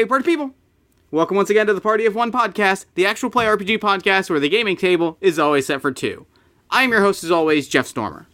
Hey, party people! Welcome once again to the Party of One podcast, the actual play RPG podcast where the gaming table is always set for two. I am your host, as always, Jeff Stormer.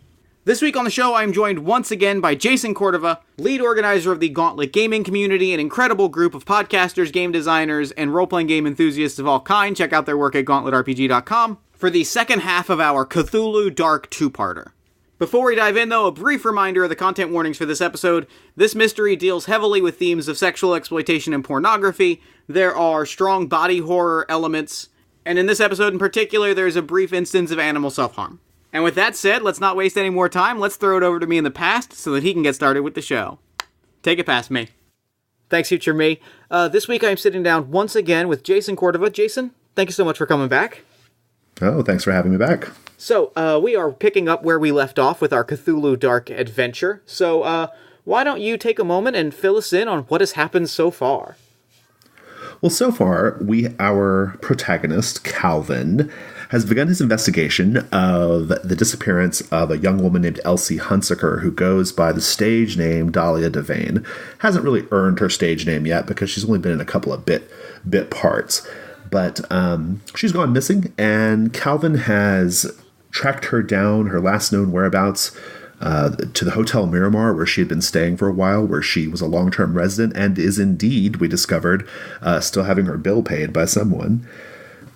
This week on the show, I am joined once again by Jason Cordova, lead organizer of the Gauntlet gaming community, an incredible group of podcasters, game designers, and role-playing game enthusiasts of all kind. Check out their work at gauntletrpg.com for the second half of our Cthulhu Dark two-parter. Before we dive in, though, a brief reminder of the content warnings for this episode. This mystery deals heavily with themes of sexual exploitation and pornography. There are strong body horror elements, and in this episode in particular, there's a brief instance of animal self-harm. And with that said, let's not waste any more time. Let's throw it over to me in the past so that he can get started with the show. Take it past me. Thanks, future me. This week I am sitting down once again with Jason Cordova. Jason, thank you so much for coming back. Oh, thanks for having me back. So, we are picking up where we left off with our Cthulhu Dark adventure. So, why don't you take a moment and fill us in on what has happened so far? Well, so far, our protagonist, Calvin, has begun his investigation of the disappearance of a young woman named Elsie Hunsaker, who goes by the stage name Dahlia DuVain. Hasn't really earned her stage name yet because she's only been in a couple of bit parts. But she's gone missing, and Calvin has tracked her down, her last known whereabouts, to the Hotel Miramar, where she had been staying for a while, where she was a long-term resident, and is indeed, we discovered, still having her bill paid by someone.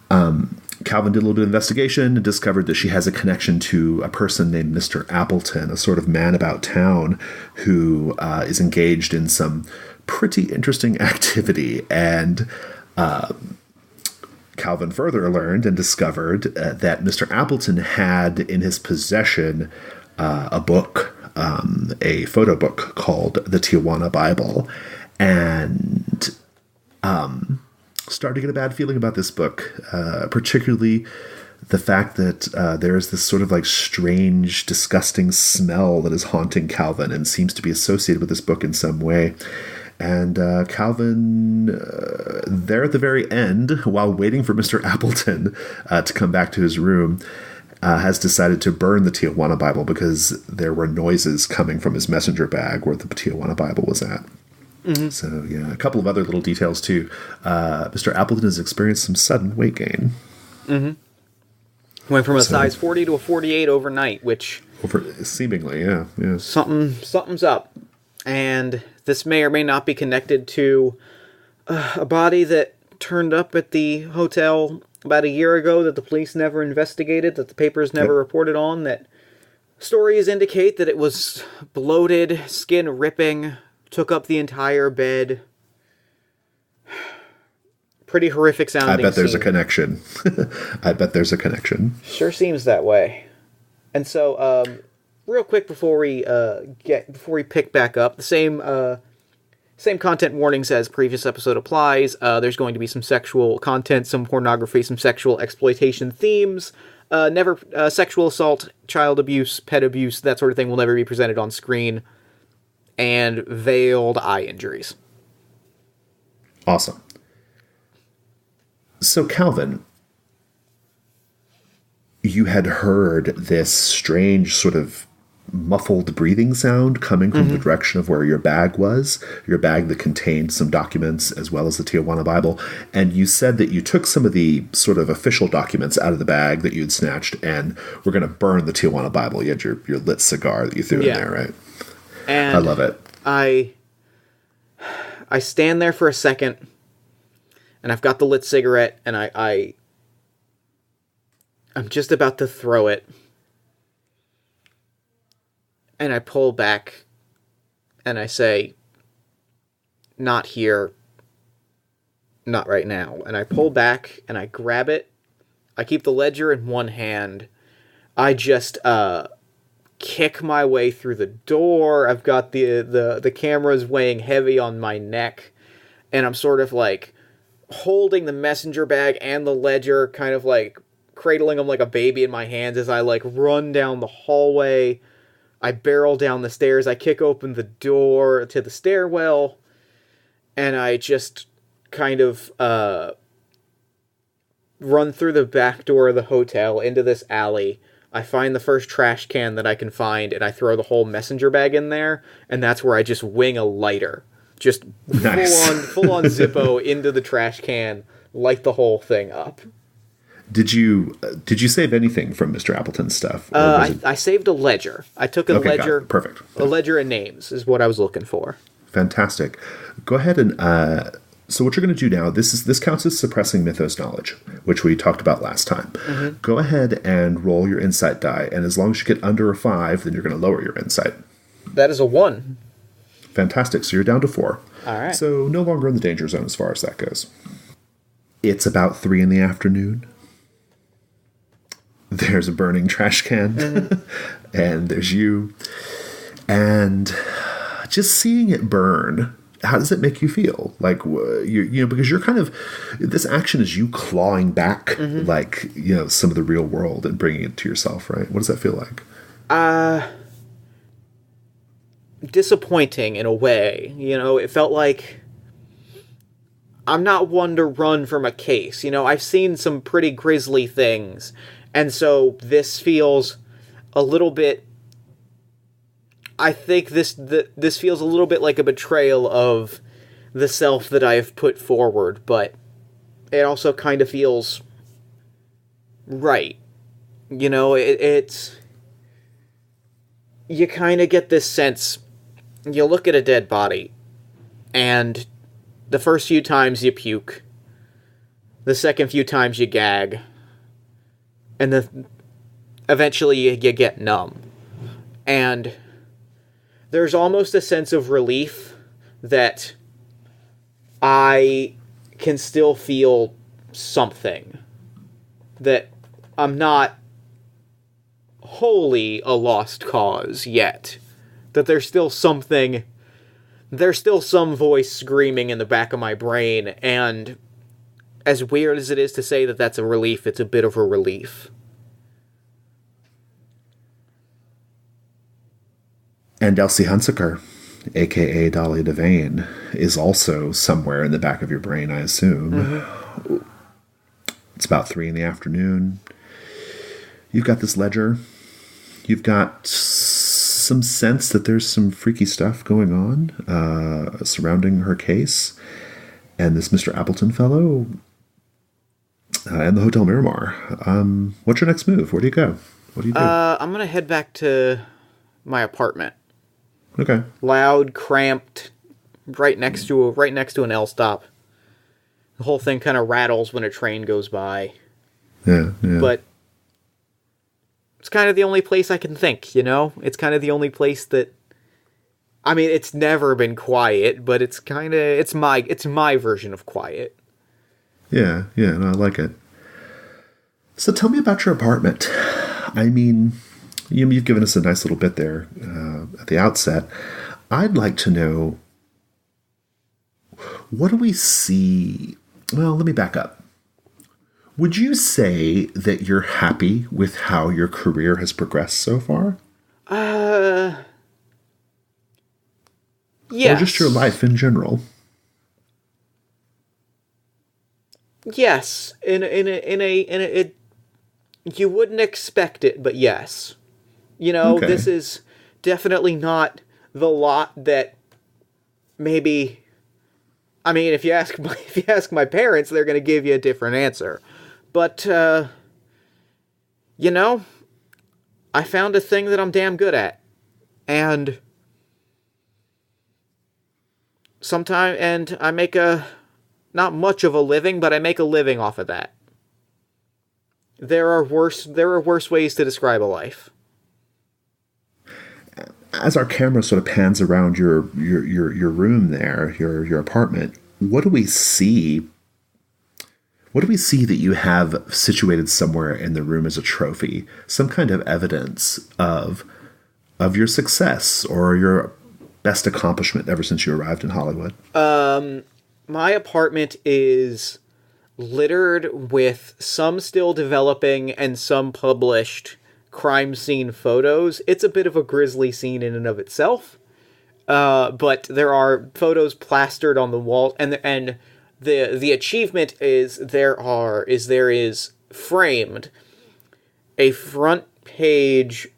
Calvin did a little bit of investigation and discovered that she has a connection to a person named Mr. Appleton, a sort of man about town who is engaged in some pretty interesting activity. And Calvin further learned and discovered that Mr. Appleton had in his possession a book, a photo book called the Tijuana Bible, and started to get a bad feeling about this book, particularly the fact that there's this sort of like strange, disgusting smell that is haunting Calvin and seems to be associated with this book in some way. And Calvin, there at the very end, while waiting for Mr. Appleton to come back to his room, has decided to burn the Tijuana Bible because there were noises coming from his messenger bag where the Tijuana Bible was at. Mm-hmm. So, yeah, a couple of other little details, too. Mr. Appleton has experienced some sudden weight gain. Mm-hmm. Went from a size 40 to a 48 overnight, which... Seemingly, yeah. Something's up. And this may or may not be connected to a body that turned up at the hotel about a year ago that the police never investigated, that the papers never reported on, that stories indicate that it was bloated, skin ripping, took up the entire bed. Pretty horrific sounding. I bet there's a connection. Sure seems that way. And so, real quick before we pick back up, the same content warnings as previous episode applies. There's going to be some sexual content, some pornography, some sexual exploitation themes. Never sexual assault, child abuse, pet abuse, that sort of thing will never be presented on screen. And veiled eye injuries. Awesome. So, Calvin, you had heard this strange sort of muffled breathing sound coming from the direction of where your bag was, your bag that contained some documents as well as the Tijuana Bible. And you said that you took some of the sort of official documents out of the bag that you'd snatched and were going to burn the Tijuana Bible. You had your lit cigar that you threw in there, right? And I love it. I stand there for a second, and I've got the lit cigarette, and I'm just about to throw it. And I pull back, and I say, not here, not right now. And I pull back, and I grab it. I keep the ledger in one hand. I just, kick my way through the door. I've got the cameras weighing heavy on my neck, and I'm sort of like holding the messenger bag and the ledger, kind of like cradling them like a baby in my hands as I like run down the hallway. I barrel down the stairs. I kick open the door to the stairwell, and I just kind of run through the back door of the hotel into this alley. I find the first trash can that I can find, and I throw the whole messenger bag in there, and that's where I just wing a lighter Just Nice. full on Zippo into the trash can, light the whole thing up. Did you save anything from Mr. Appleton's stuff? Or was it... I saved a ledger. I took a Okay, ledger. got it. Perfect. A ledger of names is what I was looking for. Fantastic. Go ahead and so what you're going to do now, this counts as suppressing mythos knowledge, which we talked about last time. Mm-hmm. Go ahead and roll your insight die, and as long as you get under a 5, then you're going to lower your insight. That is a 1. Fantastic. So you're down to 4. All right. So no longer in the danger zone as far as that goes. It's about 3 in the afternoon. There's a burning trash can, and there's you. And just seeing it burn, how does it make you feel? Like, you know, because you're kind of, this action is you clawing back, like, you know, some of the real world and bringing it to yourself, right? What does that feel like? Disappointing in a way. You know, it felt like I'm not one to run from a case. You know, I've seen some pretty grisly things. And so this feels a little bit... I think this feels a little bit like a betrayal of the self that I have put forward, but it also kind of feels right. You know, it's... You kind of get this sense... You look at a dead body, and the first few times you puke, the second few times you gag, and eventually you get numb. And there's almost a sense of relief that I can still feel something. That I'm not wholly a lost cause yet. That there's still something... There's still some voice screaming in the back of my brain, and as weird as it is to say that that's a relief, it's a bit of a relief. And Elsie Hunsaker, a.k.a. Dahlia DuVain, is also somewhere in the back of your brain, I assume. Mm-hmm. It's about 3 in the afternoon. You've got this ledger. You've got some sense that there's some freaky stuff going on surrounding her case. And this Mr. Appleton fellow and the Hotel Miramar. What's your next move? Where do you go? What do you do? I'm going to head back to my apartment. Okay. Loud, cramped, right next to an L stop. The whole thing kind of rattles when a train goes by. Yeah. But it's kind of the only place I can think, you know? It's kind of the only place that... I mean, it's never been quiet, but it's kind of... It's my version of quiet. Yeah, no, I like it. So tell me about your apartment. I mean, you've given us a nice little bit there at the outset. I'd like to know, what do we see... Well, let me back up. Would you say that you're happy with how your career has progressed so far? Yes. Or just your life in general? Yes. In a you wouldn't expect it, but yes. You know, Okay. This is definitely not the lot that maybe... I mean, if you ask my parents, they're going to give you a different answer. But, you know, I found a thing that I'm damn good at. And I make not much of a living, but I make a living off of that. There are worse ways to describe a life. As our camera sort of pans around your room there, your apartment, what do we see? What do we see that you have situated somewhere in the room as a trophy? Some kind of evidence of your success or your best accomplishment ever since you arrived in Hollywood? My apartment is littered with some still developing and some published crime scene photos. It's a bit of a grisly scene in and of itself. But there are photos plastered on the wall, and the achievement is there is framed a front page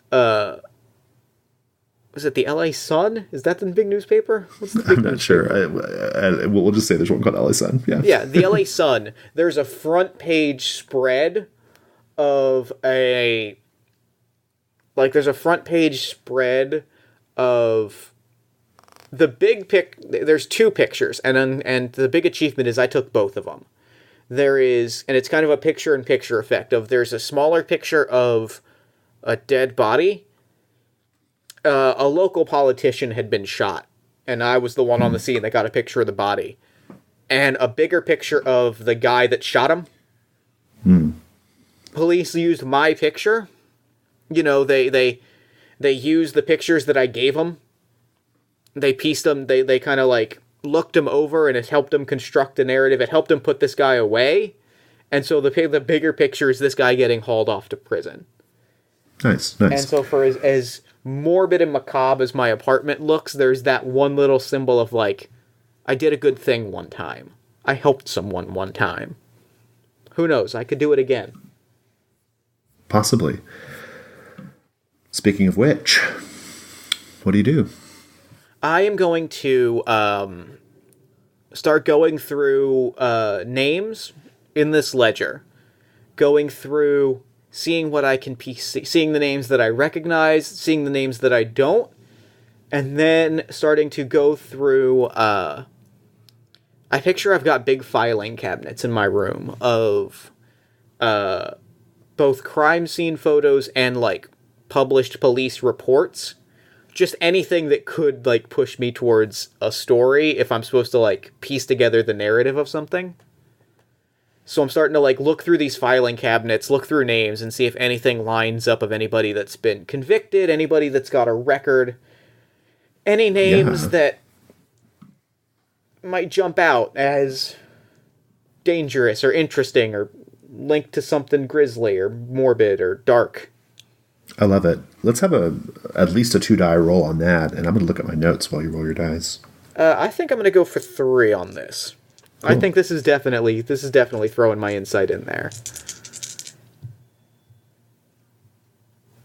is it the LA Sun? Is that the big newspaper? What's the big I'm not sure. We'll just say there's one called LA Sun. Yeah. Yeah, the LA Sun. There's a front page spread of there's a front page spread of the big there's two pictures, and the big achievement is I took both of them. There is, and it's kind of a picture-in-picture effect of there's a smaller picture of a dead body. A local politician had been shot, and I was the one on the scene that got a picture of the body. And a bigger picture of the guy that shot him. Police used my picture. You know, they used the pictures that I gave them. They pieced them, they kind of like looked them over, and it helped them construct a narrative. It helped them put this guy away. And so the bigger picture is this guy getting hauled off to prison. Nice. And so for as morbid and macabre as my apartment looks, there's that one little symbol of like, I did a good thing one time. I helped someone one time. Who knows? I could do it again. Possibly. Speaking of which, what do you do? I am going to start going through names in this ledger. Going through, seeing what I can piece, seeing the names that I recognize, seeing the names that I don't, and then starting to go through, I picture I've got big filing cabinets in my room of both crime scene photos and, like, published police reports. Just anything that could, like, push me towards a story if I'm supposed to, like, piece together the narrative of something. So I'm starting to, like, look through these filing cabinets, look through names, and see if anything lines up of anybody that's been convicted, anybody that's got a record, any names that might jump out as dangerous or interesting or linked to something grisly or morbid or dark. I love it. Let's have at least a 2-die roll on that, and I'm going to look at my notes while you roll your dice. I think I'm going to go for 3 on this. Cool. I think this is definitely throwing my insight in there.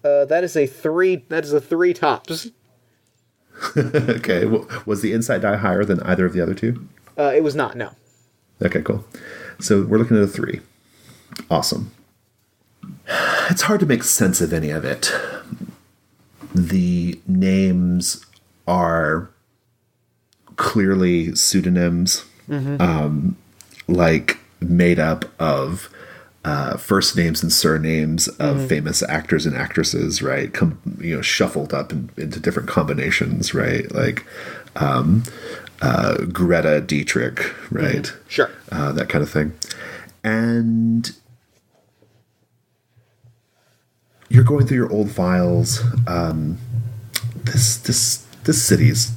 That is a 3. That is a 3 tops. Okay. Well, was the insight die higher than either of the other two? It was not. No. Okay. Cool. So we're looking at a 3. Awesome. It's hard to make sense of any of it. The names are clearly pseudonyms, like made up of first names and surnames of famous actors and actresses, right? Shuffled up into different combinations, right? Like Greta Dietrich, right? Sure. That kind of thing. And you're going through your old files. This city's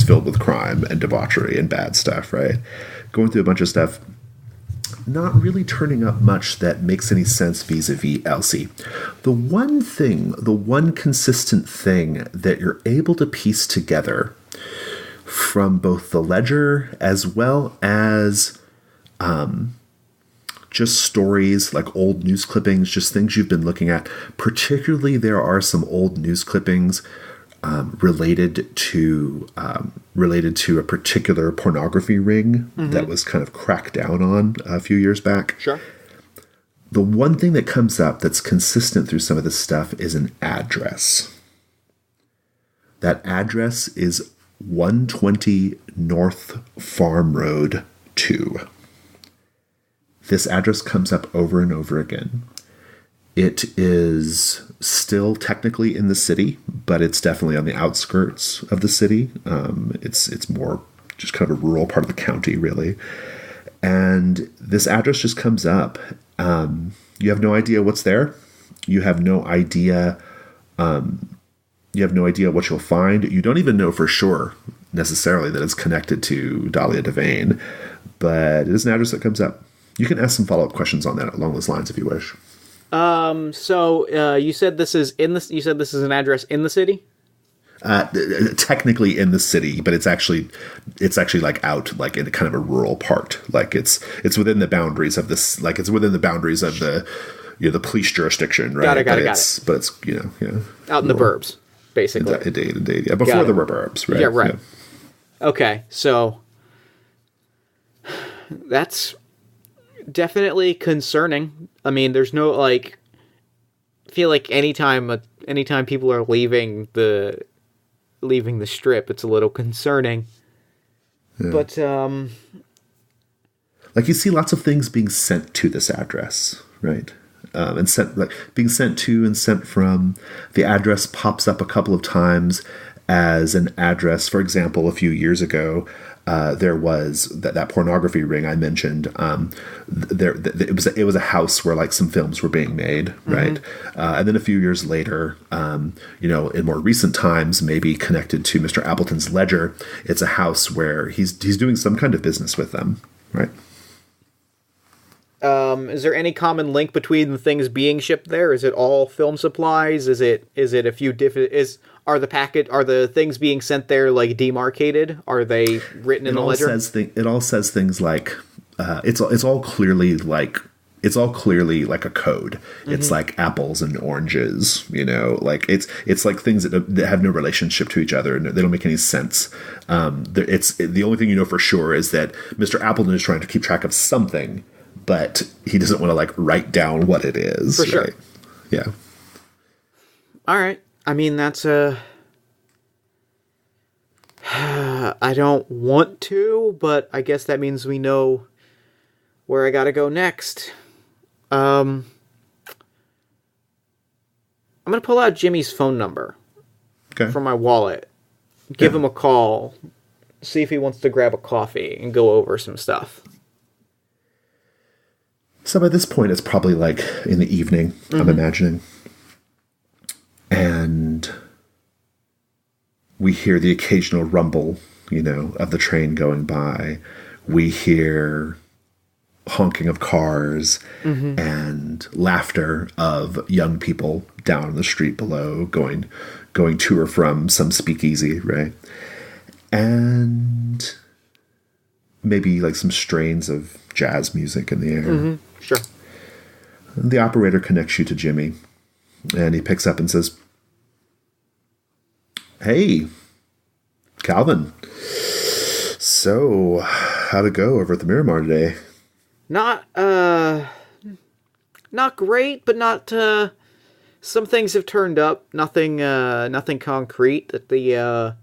filled with crime and debauchery and bad stuff, right? Going through a bunch of stuff, not really turning up much that makes any sense vis-a-vis Elsie. The one consistent thing that you're able to piece together from both the ledger as well as just stories, like old news clippings, just things you've been looking at. Particularly, there are some old news clippings related to a particular pornography ring that was kind of cracked down on a few years back. Sure. The one thing that comes up that's consistent through some of this stuff is an address. That address is 120 North Farm Road 2. This address comes up over and over again. It is still technically in the city, but it's definitely on the outskirts of the city. It's more just kind of a rural part of the county, really. And this address just comes up. You have no idea what's there. You have no idea. You have no idea what you'll find. You don't even know for sure necessarily that it's connected to Dahlia DuVain, but it is an address that comes up. You can ask some follow-up questions on that along those lines if you wish. So you said this is an address in the city? Technically in the city, but it's actually like out, like in kind of a rural part. Like it's within the boundaries of this, like it's within the boundaries of the police jurisdiction, right? Got it. But it's out in the burbs. basically. Indeed. Yeah, before the reverbs, right? Yeah, right. Yeah. Okay, so that's definitely concerning. I mean, there's no, like, I feel like anytime people are leaving the strip, it's a little concerning. Yeah. But, like, you see lots of things being sent to this address, right? And being sent to and sent from. The address pops up a couple of times as an address. For example, a few years ago, there was that pornography ring I mentioned. It was a house where, like, some films were being made, right? And then a few years later, in more recent times, maybe connected to Mr. Appleton's ledger, it's a house where he's doing some kind of business with them, right? Is there any common link between the things being shipped there? Is it all film supplies? Is it a few different? Are the things being sent there, like, demarcated? Are they written in the ledger? It all says things like it's all clearly like a code. It's like apples and oranges, like it's like things that have no relationship to each other and they don't make any sense. It's the only thing you know for sure is that Mr. Appleton is trying to keep track of something, but he doesn't want to, like, write down what it is. For sure. Right? Yeah. All right. I mean, that's I don't want to, but I guess that means we know where I gotta go next. I'm gonna pull out Jimmy's phone number from my wallet, give him a call, see if he wants to grab a coffee and go over some stuff. So by this point, it's probably, like, in the evening, I'm imagining. And we hear the occasional rumble, of the train going by. We hear honking of cars and laughter of young people down on the street below, going to or from some speakeasy, right? And maybe, like, some strains of jazz music in the air. Sure. The operator connects you to Jimmy, and he picks up and says, "Hey, Calvin. So, how'd it go over at the Miramar today?" Not great, but not, some things have turned up. Nothing concrete. That the,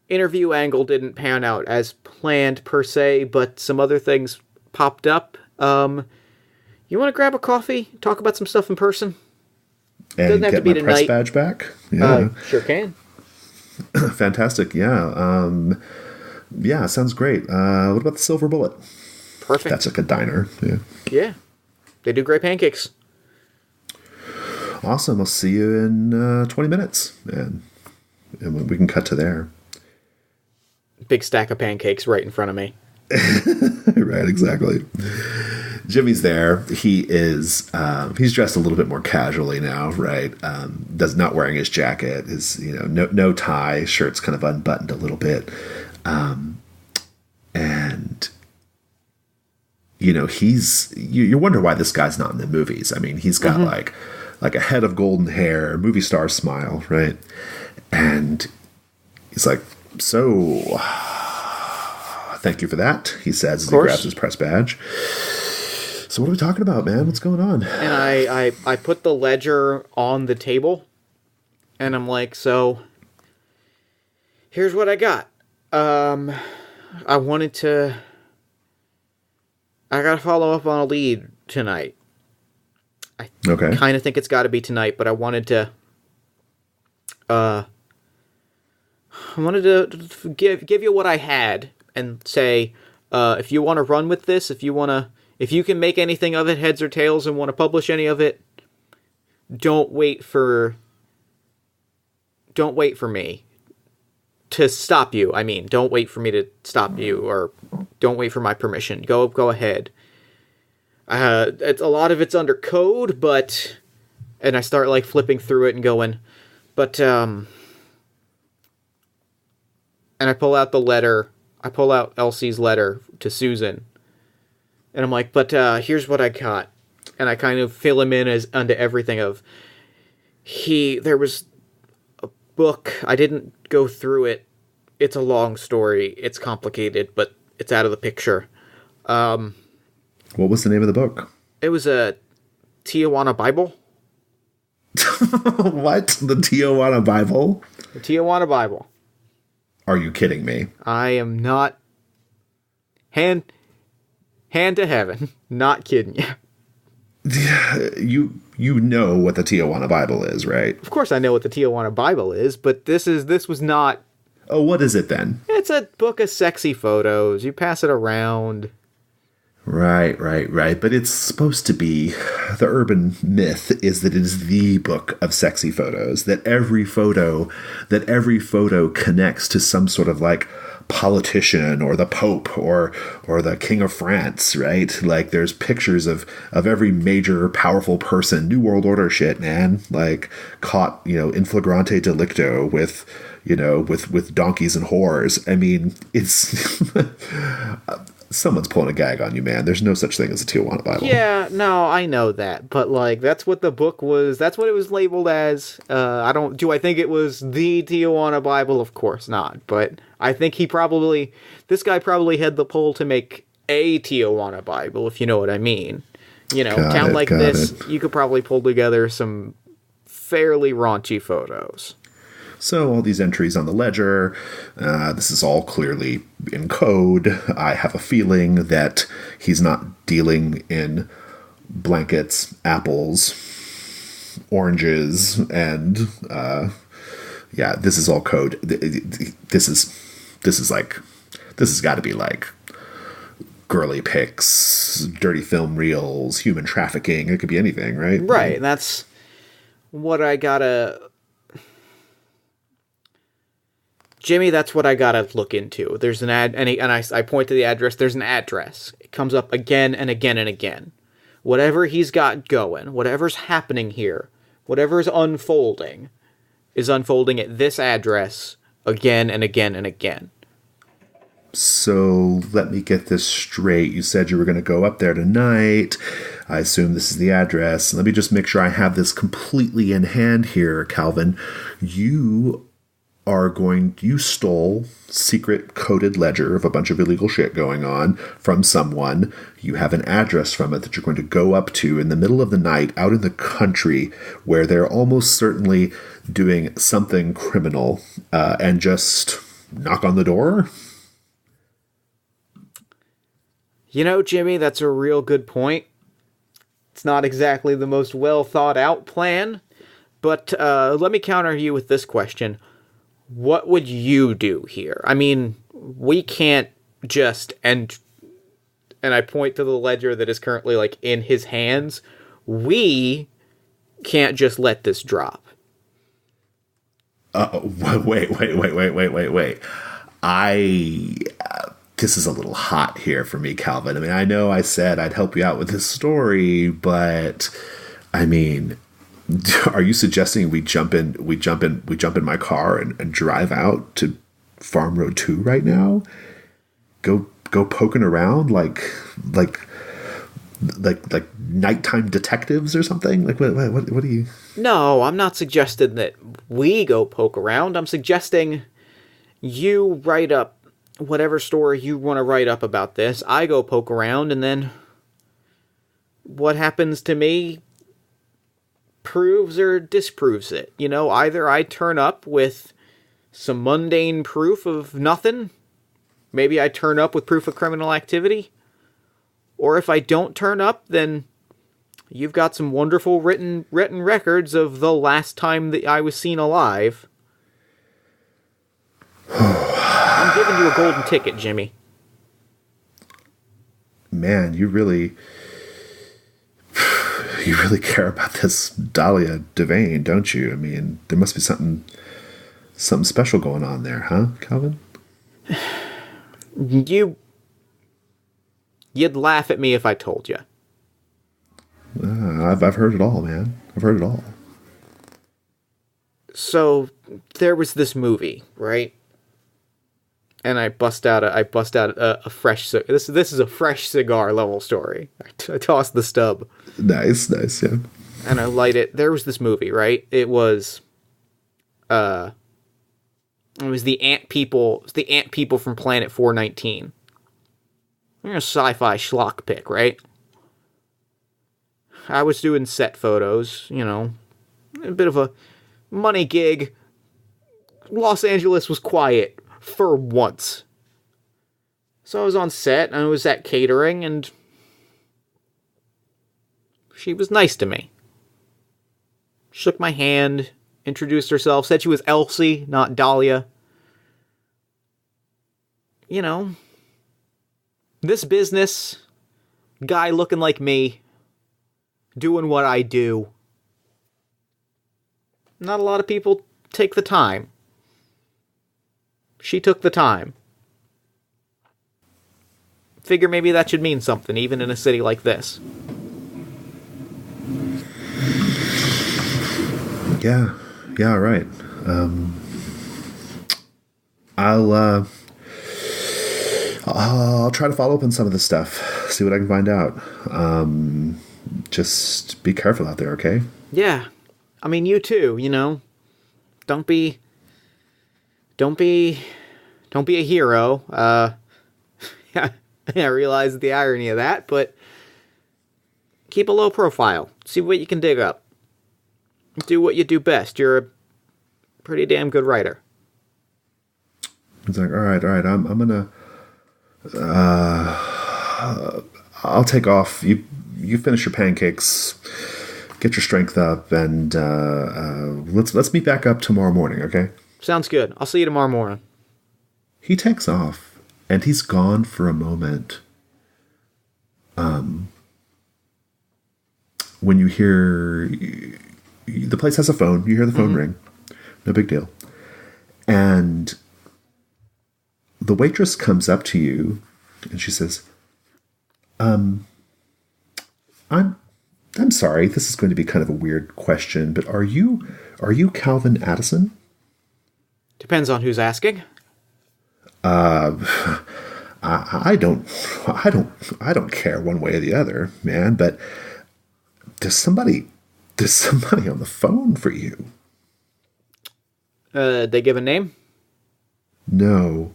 interview angle didn't pan out as planned per se, but some other things popped up. You want to grab a coffee? Talk about some stuff in person? And doesn't have to be tonight. Press badge back? Yeah. Sure can. Fantastic. Yeah. Yeah, sounds great. What about the Silver Bullet? Perfect. That's like a diner. Yeah. Yeah. They do great pancakes. Awesome. I'll see you in 20 minutes. And we can cut to there. Big stack of pancakes right in front of me. Right, exactly. Jimmy's there. He is he's dressed a little bit more casually now, right? Not wearing his jacket. His no tie, shirt's kind of unbuttoned a little bit. And you wonder why this guy's not in the movies. I mean, he's got like a head of golden hair, movie star smile, right? And he's like, "So, thank you for that," he says as he grabs his press badge. "So what are we talking about, man? What's going on?" And I put the ledger on the table, and I'm like, "So, here's what I got. I gotta follow up on a lead tonight. I kind of think it's got to be tonight, but I wanted to give you what I had and say, if you want to run with this, if you can make anything of it, heads or tails, and want to publish any of it, don't wait for me to stop you. I mean, don't wait for me to stop you, or don't wait for my permission. Go ahead. It's a lot of it's under code, but," and I start like flipping through it and going, but, and I pull out the letter. I pull out Elsie's letter to Susan, and I'm like, but here's what I got, and I kind of fill him in as onto everything of there was book. I didn't go through it. It's a long story. It's complicated, but it's out of the picture. What was the name of the book? It was a Tijuana Bible. What? The Tijuana Bible? The Tijuana Bible. Are you kidding me? I am not. Hand to heaven. Not kidding you. You know what the Tijuana Bible is, right? Of course I know what the Tijuana Bible is, but this was not... Oh, what is it then? It's a book of sexy photos. You pass it around. Right. But it's supposed to be, the urban myth is that it is the book of sexy photos, that every photo connects to some sort of like politician or the Pope or the King of France, right? Like there's pictures of every major powerful person, New World Order shit, man, like caught, in flagrante delicto with donkeys and whores. I mean, it's someone's pulling a gag on you, man. There's no such thing as a Tijuana Bible. Yeah, no, I know that, but like that's what the book was. That's what it was labeled as. Do I think it was the Tijuana Bible? Of course not. But I think this guy probably had the pull to make a Tijuana Bible, if you know what I mean. Town like this, you could probably pull together some fairly raunchy photos. So all these entries on the ledger, this is all clearly in code. I have a feeling that he's not dealing in blankets, apples, oranges, and this is all code. This has got to be like girly pics, dirty film reels, human trafficking. It could be anything, right? Right, and that's what I gotta... Jimmy, that's what I gotta look into. There's an ad, and I point to the address. There's an address. It comes up again and again and again. Whatever he's got going, whatever's happening here, whatever's unfolding, is unfolding at this address again and again and again. So let me get this straight. You said you were going to go up there tonight. I assume this is the address. Let me just make sure I have this completely in hand here, Calvin. You stole secret coded ledger of a bunch of illegal shit going on from someone. You have an address from it that you're going to go up to in the middle of the night out in the country where they're almost certainly doing something criminal, and just knock on the door. Jimmy, that's a real good point. It's not exactly the most well thought out plan, but let me counter you with this question. What would you do here? I mean, we can't just, and I point to the ledger that is currently like in his hands. We can't just let this drop. Wait. This is a little hot here for me, Calvin. I mean, I know I said I'd help you out with this story, but I mean, are you suggesting we jump in my car and drive out to Farm Road 2 right now? Go poking around like nighttime detectives or something? Like what do you? No, I'm not suggesting that we go poke around. I'm suggesting you write up whatever story you want to write up about this. I go poke around, and then what happens to me proves or disproves it. Either I turn up with some mundane proof of nothing, maybe I turn up with proof of criminal activity, or if I don't turn up, then you've got some wonderful written records of the last time that I was seen alive. I'm giving you a golden ticket, Jimmy. Man, you really care about this Dahlia DuVain, don't you? I mean, there must be something special going on there, huh, Calvin? You'd laugh at me if I told you. I've heard it all, man. I've heard it all. So there was this movie, right? And I bust out a fresh. This is a fresh cigar level story. I tossed the stub. Nice, yeah. And I light it. There was this movie, right? It was, It was the ant people. It's the ant people from Planet 419. You're a sci-fi schlock pick, right? I was doing set photos, a bit of a money gig. Los Angeles was quiet for once. So I was on set, and I was at catering, and she was nice to me. Shook my hand, introduced herself, said she was Elsie, not Dahlia. This business, guy looking like me, doing what I do. Not a lot of people take the time. She took the time. Figure maybe that should mean something, even in a city like this. Yeah, right. I'll try to follow up on some of this stuff, see what I can find out. Just be careful out there, okay? Yeah. I mean, you too, Don't be a hero. I realize the irony of that, but keep a low profile. See what you can dig up. Do what you do best. You're a pretty damn good writer. It's like, all right. I'm gonna. I'll take off. You finish your pancakes. Get your strength up, and let's meet back up tomorrow morning. Okay. Sounds good. I'll see you tomorrow morning. He takes off, and he's gone for a moment. When you hear the place has a phone, you hear the phone ring. No big deal. And the waitress comes up to you, and she says, I'm sorry, this is going to be kind of a weird question, but are you Calvin Addison? Depends on who's asking. I don't care one way or the other, man, but there's somebody on the phone for you. They give a name? No.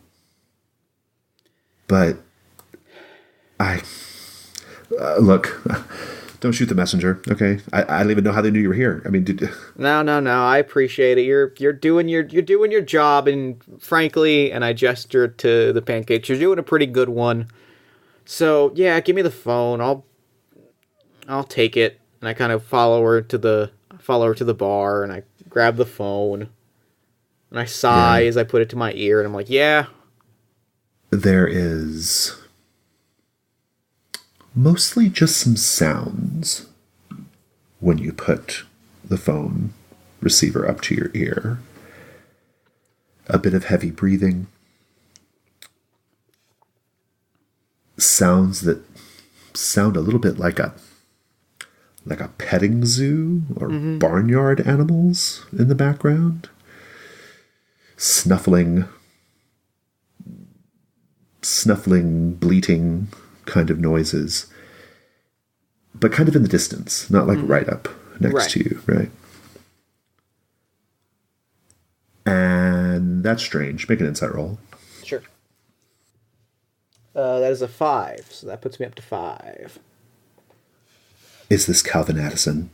But look, don't shoot the messenger, okay? I don't even know how they knew you were here. I mean, No. I appreciate it. You're doing your job, and frankly, and I gestured to the pancakes. You're doing a pretty good one. So yeah, give me the phone. I'll take it, and I kind of follow her to the bar, and I grab the phone, and I sigh as I put it to my ear, and I'm like, yeah. There is mostly just some sounds when you put the phone receiver up to your ear. A bit of heavy breathing. Sounds that sound a little bit like a petting zoo or barnyard animals in the background. Snuffling, bleating kind of noises, but kind of in the distance, not like right up next to you, right? And that's strange. Make an insight roll. Sure. That is a 5, so that puts me up to 5. Is this Calvin Addison?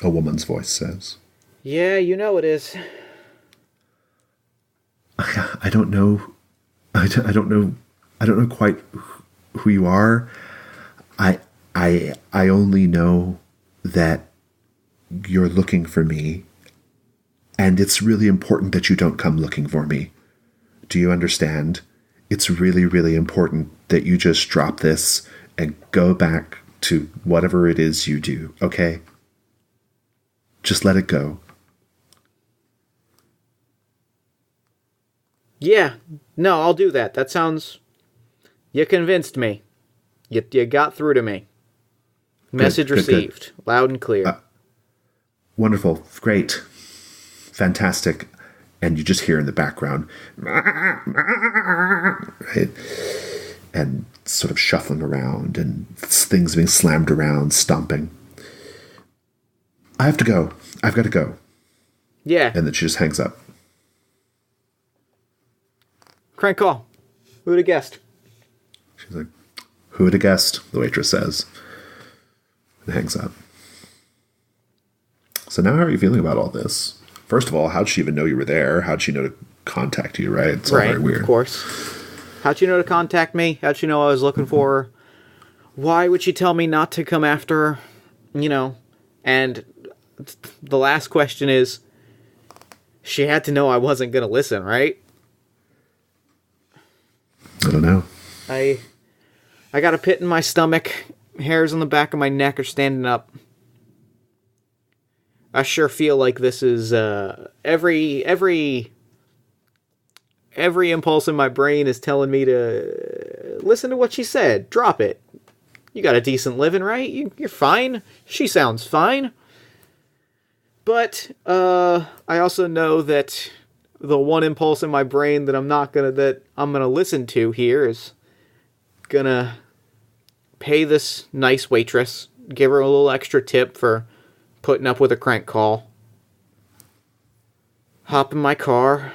A woman's voice says. Yeah, it is. I don't know. I don't know quite who you are. I only know that you're looking for me, and it's really important that you don't come looking for me. Do you understand? It's really, really important that you just drop this and go back to whatever it is you do, okay? Just let it go. Yeah, no, I'll do that. That sounds... You convinced me. You got through to me. Message received. Good. Loud and clear. Wonderful. Great. Fantastic. And you just hear in the background, right? And sort of shuffling around and things being slammed around, stomping. I've got to go. Yeah. And then she just hangs up. Crank call. Who would have guessed? She's like, who would have guessed? The waitress says. And hangs up. So now how are you feeling about all this? First of all, how'd she even know you were there? How'd she know to contact you, right? It's all very weird. Of course. How'd she know to contact me? How'd she know I was looking for her? Why would she tell me not to come after her? You know, and the last question is, she had to know I wasn't going to listen, right? I don't know. I got a pit in my stomach. Hairs on the back of my neck are standing up. I sure feel like this is every impulse in my brain is telling me to listen to what she said. Drop it. You got a decent living, right? You're fine. She sounds fine. But I also know that the one impulse in my brain that I'm gonna listen to here is gonna pay this nice waitress, give her a little extra tip for putting up with a crank call, hop in my car,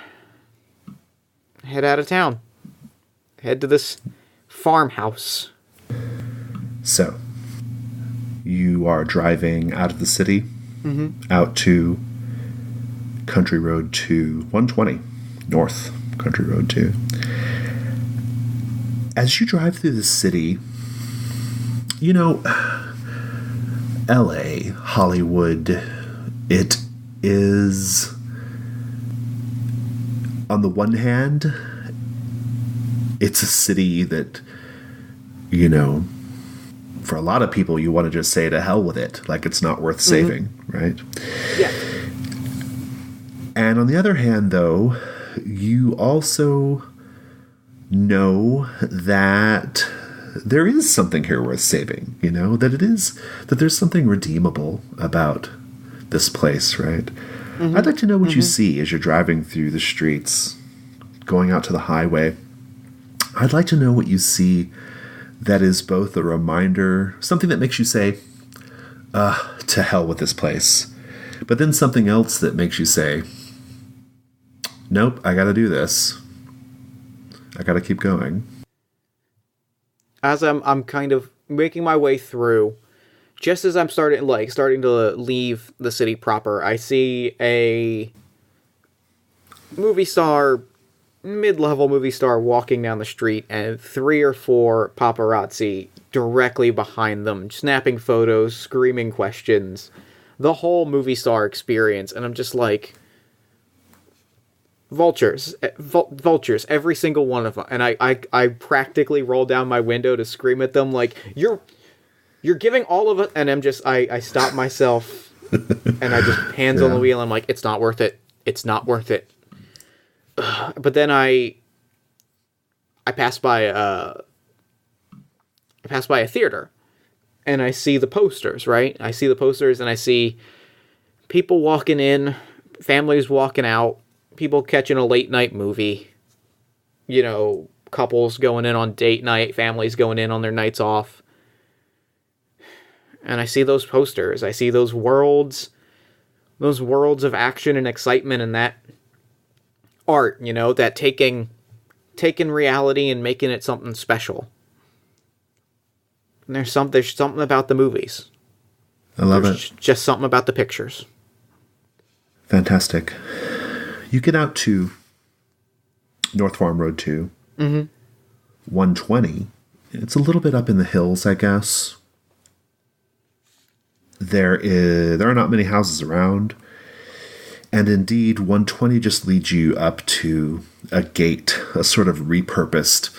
head out of town, head to this farmhouse. So, you are driving out of the city, out to Country Road 2, 120, North Country Road 2. As you drive through the city, you know, LA, Hollywood, it is, on the one hand, it's a city that, you know, for a lot of people, you want to just say to hell with it. Like, it's not worth saving, right? Yeah. And on the other hand, though, you also know that there is something here worth saving, you know, that there's something redeemable about this place, right? I'd like to know what you see as you're driving through the streets, going out to the highway. I'd like to know what you see that is both a reminder, something that makes you say, to hell with this place. But then something else that makes you say, nope, I gotta do this. I gotta keep going. As I'm kind of making my way through, just as I'm starting to leave the city proper, I see a movie star, mid-level movie star walking down the street, and 3 or 4 paparazzi directly behind them, snapping photos, screaming questions, the whole movie star experience. And I'm just like, vultures, every single one of them. And I practically roll down my window to scream at them like, you're giving all of it. And I stop myself and I just hands on the wheel. I'm like, it's not worth it. It's not worth it. But then I pass by a theater, and I see the posters, right? I see the posters, and I see people walking in, families walking out, people catching a late night movie, you know, couples going in on date night, families going in on their nights off. And I see those posters. I see those worlds of action and excitement, and that art, you know, that taking reality and making it something special. And there's something about the movies. I love it. Just something about the pictures. Fantastic. You get out to North Farm Road 2, 120. It's a little bit up in the hills, I guess. There are not many houses around. And indeed, 120 just leads you up to a gate, a sort of repurposed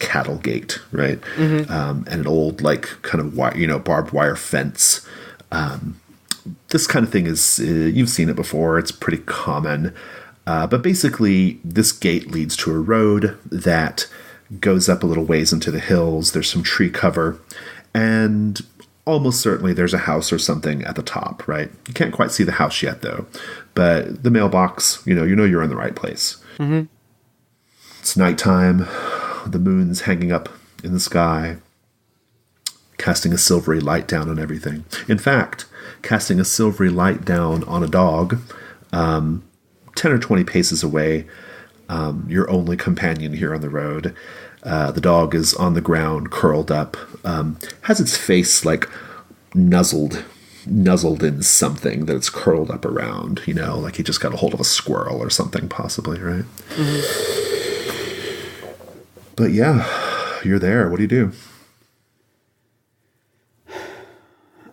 cattle gate, right? And an old, kind of, barbed wire fence. This kind of thing is, you've seen it before. It's pretty common. But basically, this gate leads to a road that goes up a little ways into the hills. There's some tree cover. And almost certainly there's a house or something at the top, right? You can't quite see the house yet, though. But the mailbox, you know you're in the right place. It's nighttime. The moon's hanging up in the sky, casting a silvery light down on everything. In fact, casting a silvery light down on a dog, 10 or 20 paces away, your only companion here on the road. The dog is on the ground, curled up, has its face like nuzzled in something that it's curled up around, like he just got a hold of a squirrel or something, possibly, right? But yeah, you're there. What do you do?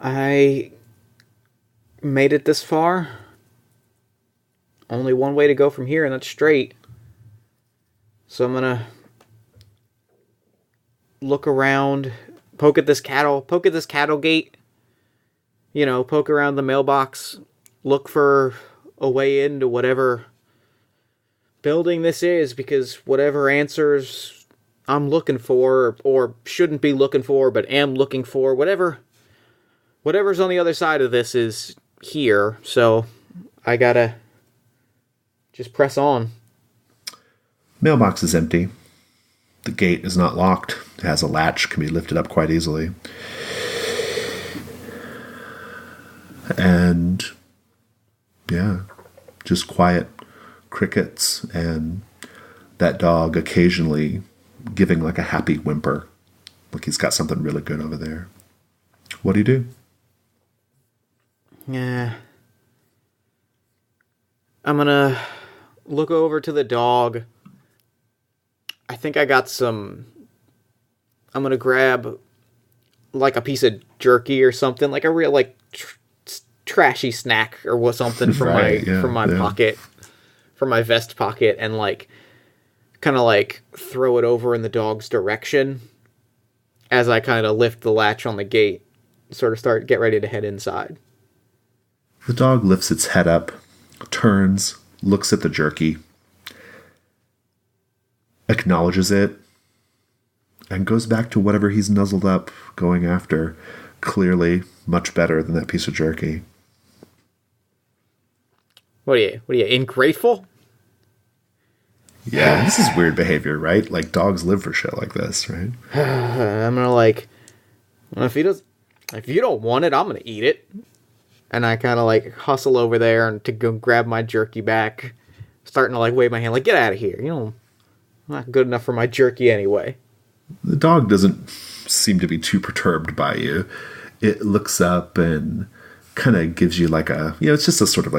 I made it this far. Only one way to go from here, and that's straight. So I'm gonna look around, poke at this cattle gate. Poke around the mailbox, look for a way into whatever building this is, because whatever answers I'm looking for, or shouldn't be looking for, but am looking for, whatever's on the other side of this is here, so I gotta just press on. Mailbox is empty. The gate is not locked. It has a latch, can be lifted up quite easily. And yeah, just quiet crickets and that dog occasionally giving like a happy whimper, like he's got something really good over there. What do you do? Yeah. I'm gonna look over to the dog. I think I got I'm gonna grab like a piece of jerky or something, like a real trashy snack or something from my pocket, from my vest pocket, and kind of throw it over in the dog's direction as I kind of lift the latch on the gate, sort of get ready to head inside. The dog lifts its head up, turns, looks at the jerky, acknowledges it, and goes back to whatever he's nuzzled up going after. Clearly much better than that piece of jerky. What are you, ingrateful? Yeah, this is weird behavior, right? Like, dogs live for shit like this, right? I'm gonna if you don't want it, I'm gonna eat it. And I kind of hustle over there and to go grab my jerky back, starting to wave my hand, get out of here. I'm not good enough for my jerky anyway. The dog doesn't seem to be too perturbed by you. It looks up and kind of gives you it's just a sort of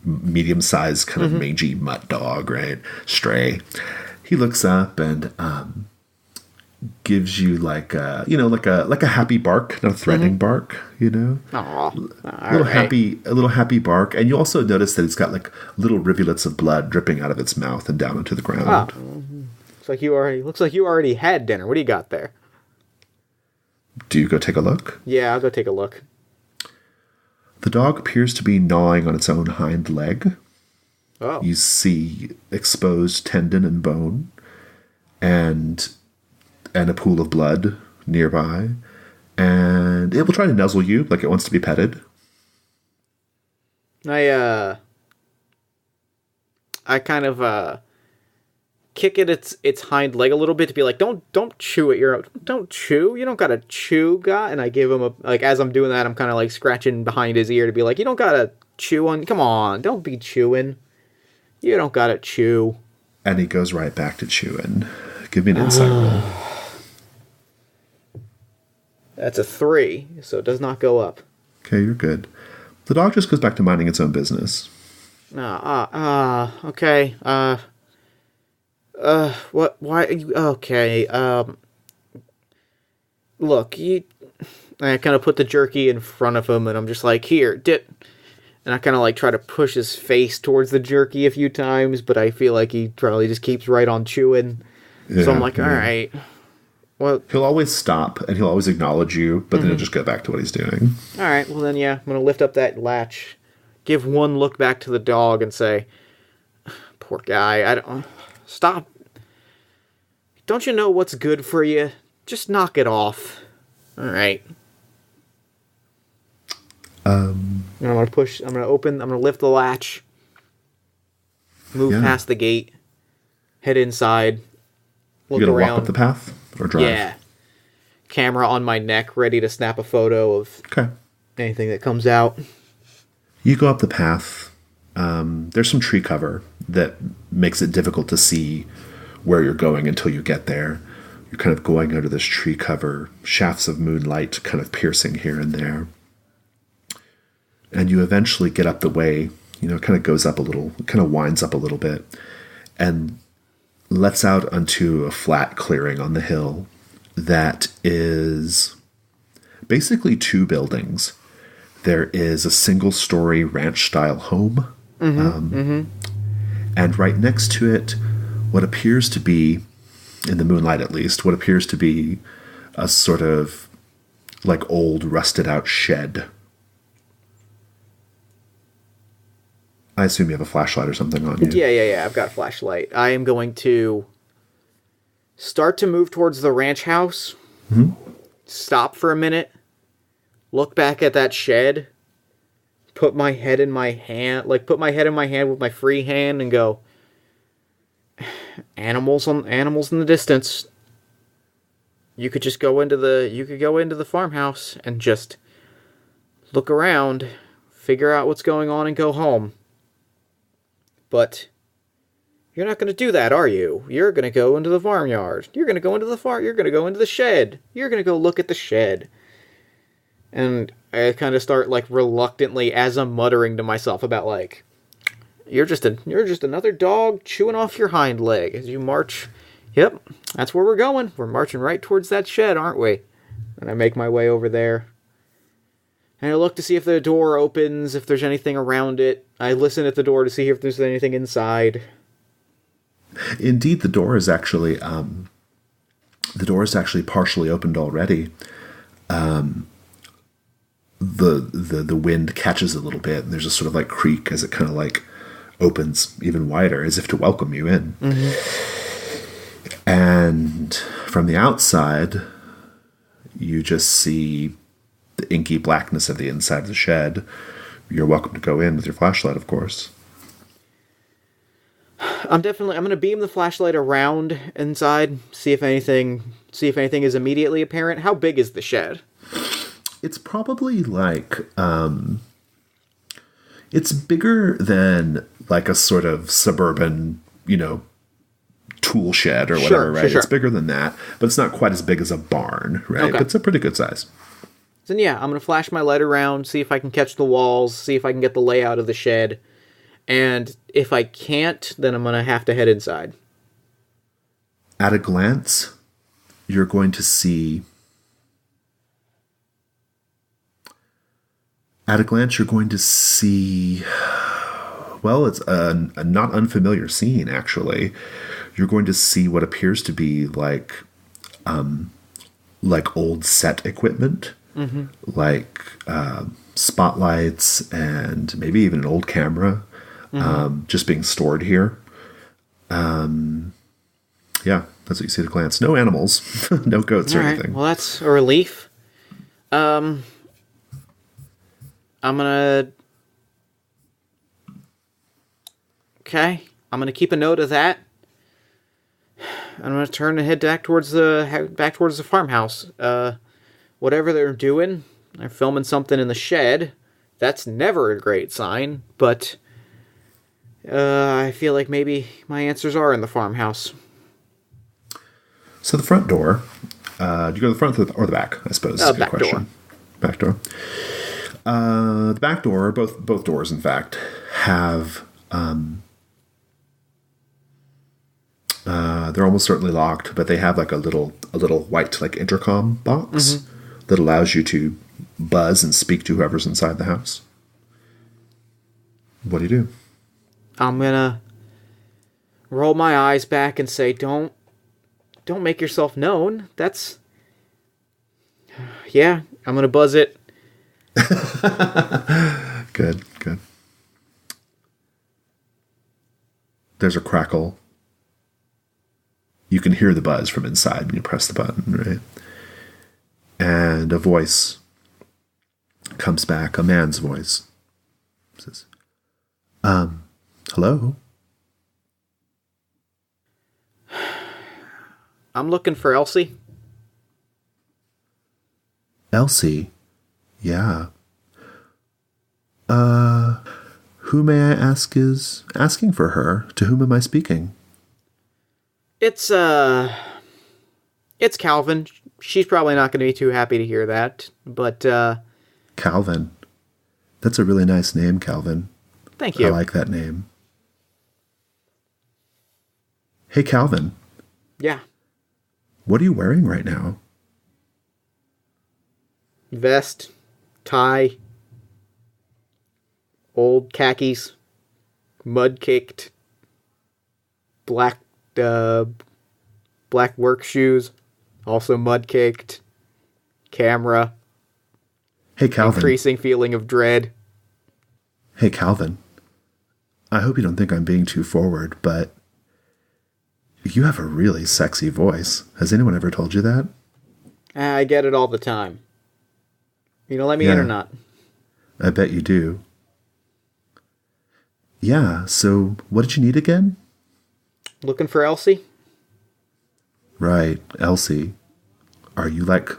medium-sized kind of mangy mutt dog, right? Stray. He looks up and gives you like a happy bark, not a threatening bark, Aww. A little happy bark. And you also notice that it's got little rivulets of blood dripping out of its mouth and down into the ground. Looks like you already had dinner. What do you got there? Do you go take a look? Yeah, I'll go take a look. The dog appears to be gnawing on its own hind leg. Oh. You see exposed tendon and bone, and a pool of blood nearby. And it will try to nuzzle you like it wants to be petted. I kind of kick at its hind leg a little bit to be don't chew it. Don't chew. You don't gotta chew, guy. And I give him as I'm doing that, I'm kind of scratching behind his ear to be you don't gotta chew on. Come on, don't be chewing. You don't gotta chew. And he goes right back to chewing. Give me an insight roll. That's a 3, so it does not go up. Okay, you're good. The dog just goes back to minding its own business. Okay. What? Why? Okay. Look, I kind of put the jerky in front of him, and I'm just here, dip. And I kind of try to push his face towards the jerky a few times, but I feel he probably just keeps right on chewing. Yeah, so I'm all right. Well, he'll always stop, and he'll always acknowledge you, but then he'll just go back to what he's doing. All right, well then, yeah, I'm going to lift up that latch, give one look back to the dog, and say, poor guy, stop. Don't you know what's good for you? Just knock it off. All right. And I'm going to lift the latch, move past the gate, head inside, look around. You gonna walk around. up the path or drive? Yeah. Camera on my neck, ready to snap a photo of anything that comes out. You go up the path. There's some tree cover that makes it difficult to see where you're going until you get there. You're kind of going under this tree cover, shafts of moonlight kind of piercing here and there. And you eventually get up the way, you know, it kind of goes up a little, kind of winds up a little bit, and lets out onto a flat clearing on the hill that is basically two buildings. There is a single-story ranch-style home, and right next to it, what appears to be, in the moonlight at least, what appears to be a sort of like old, rusted-out shed. I assume you have a flashlight or something on you. Yeah. I've got a flashlight. I am going to start to move towards the ranch house. Stop for a minute. Look back at that shed. Put my head in my hand. Put my head in my hand with my free hand and go, animals in the distance. You could just go into the farmhouse and just look around, figure out what's going on, and go home. But you're not going to do that, are you? You're going to go into the farmyard. You're going to go into You're going to go into the shed. You're going to go look at the shed. And I kind of start reluctantly, as I'm muttering to myself about you're just another dog chewing off your hind leg as you march. Yep, that's where we're going. We're marching right towards that shed, aren't we? And I make my way over there. And I look to see if the door opens, if there's anything around it. I listen at the door to see if there's anything inside. Indeed, the door is actually partially opened already. The wind catches a little bit, and there's a sort of creak as it kind of opens even wider, as if to welcome you in. And from the outside, you just see the inky blackness of the inside of the shed. You're welcome to go in with your flashlight, of course. I'm going to beam the flashlight around inside, see if anything is immediately apparent. How big is the shed? It's probably it's bigger than a sort of suburban, tool shed or whatever, right? Sure. It's bigger than that, but it's not quite as big as a barn, right? Okay. But it's a pretty good size. Then yeah, I'm going to flash my light around, see if I can catch the walls, see if I can get the layout of the shed. And if I can't, then I'm going to have to head inside. At a glance, you're going to see... well, it's a not unfamiliar scene, actually. You're going to see what appears to be old set equipment, spotlights and maybe even an old camera, just being stored here. Yeah, that's what you see at a glance. No animals, no goats or anything. Well, that's a relief. I'm gonna keep a note of that. I'm gonna turn and head back towards the farmhouse. Whatever they're doing, they're filming something in the shed. That's never a great sign, but I feel like maybe my answers are in the farmhouse. So the front door. Do you go to the front or the back? I suppose is a good question. Back door. The back door, both doors, in fact, have they're almost certainly locked, but they have a little white intercom box that allows you to buzz and speak to whoever's inside the house. What do you do? I'm gonna roll my eyes back and say, "Don't make yourself known." That's yeah. I'm gonna buzz it. Good. There's a crackle. You can hear the buzz from inside when you press the button, right? And a voice comes back, a man's voice. It says, hello? I'm looking for Elsie. Elsie? Yeah. Who, may I ask, is asking for her? To whom am I speaking? It's Calvin. She's probably not going to be too happy to hear that, but, Calvin. That's a really nice name, Calvin. Thank you. I like that name. Hey, Calvin. Yeah. What are you wearing right now? Vest, tie, old khakis, mud-caked, black work shoes, also mud-caked, camera, Hey, Calvin. increasing feeling of dread. Hey, Calvin. I hope you don't think I'm being too forward, but you have a really sexy voice. Has anyone ever told you that? I get it all the time. You gonna let me in or not? I bet you do. Yeah, so what did you need again? Looking for Elsie? Right, Elsie. Are you like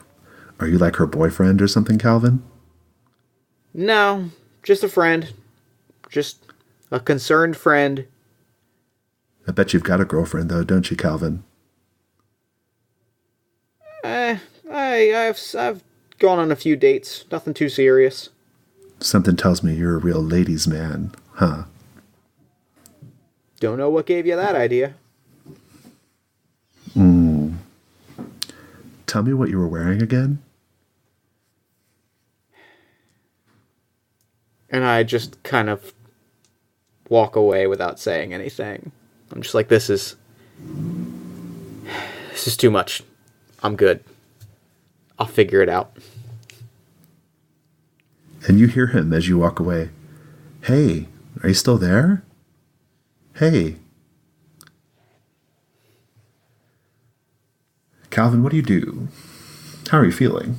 her boyfriend or something, Calvin? No, just a friend. Just a concerned friend. I bet you've got a girlfriend, though, don't you, Calvin? I've gone on a few dates. Nothing too serious. Something tells me you're a real ladies' man, huh? Don't know what gave you that idea. Tell me what you were wearing again? And I just kind of walk away without saying anything. I'm just like, this is too much. I'm good. I'll figure it out. And you hear him as you walk away. Hey, are you still there? Hey. Calvin, what do you do? How are you feeling?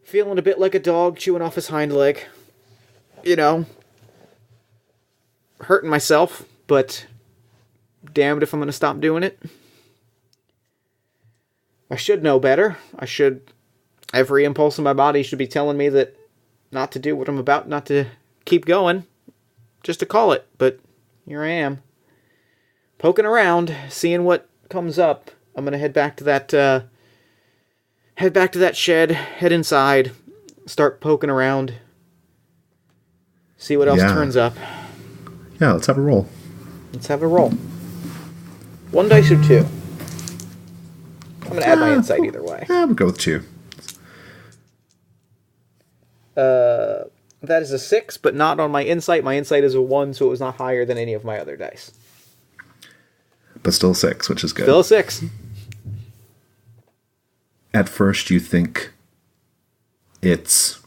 Feeling a bit like a dog chewing off his hind leg. You know, hurting myself, but damned if I'm going to stop doing it. I should know better. Every impulse in my body should be telling me that not to do what I'm about, not to keep going, just to call it. But here I am, poking around, seeing what comes up. I'm going to head back to that shed, head inside, start poking around, see what else turns up. Yeah, let's have a roll. Let's have a roll. 1 dice or 2? I'm going to add my insight either way. Yeah, we'll go with 2. That is a 6, but not on my insight. My insight is a 1, so it was not higher than any of my other dice. But still 6, which is good. Still a 6. At first you think it's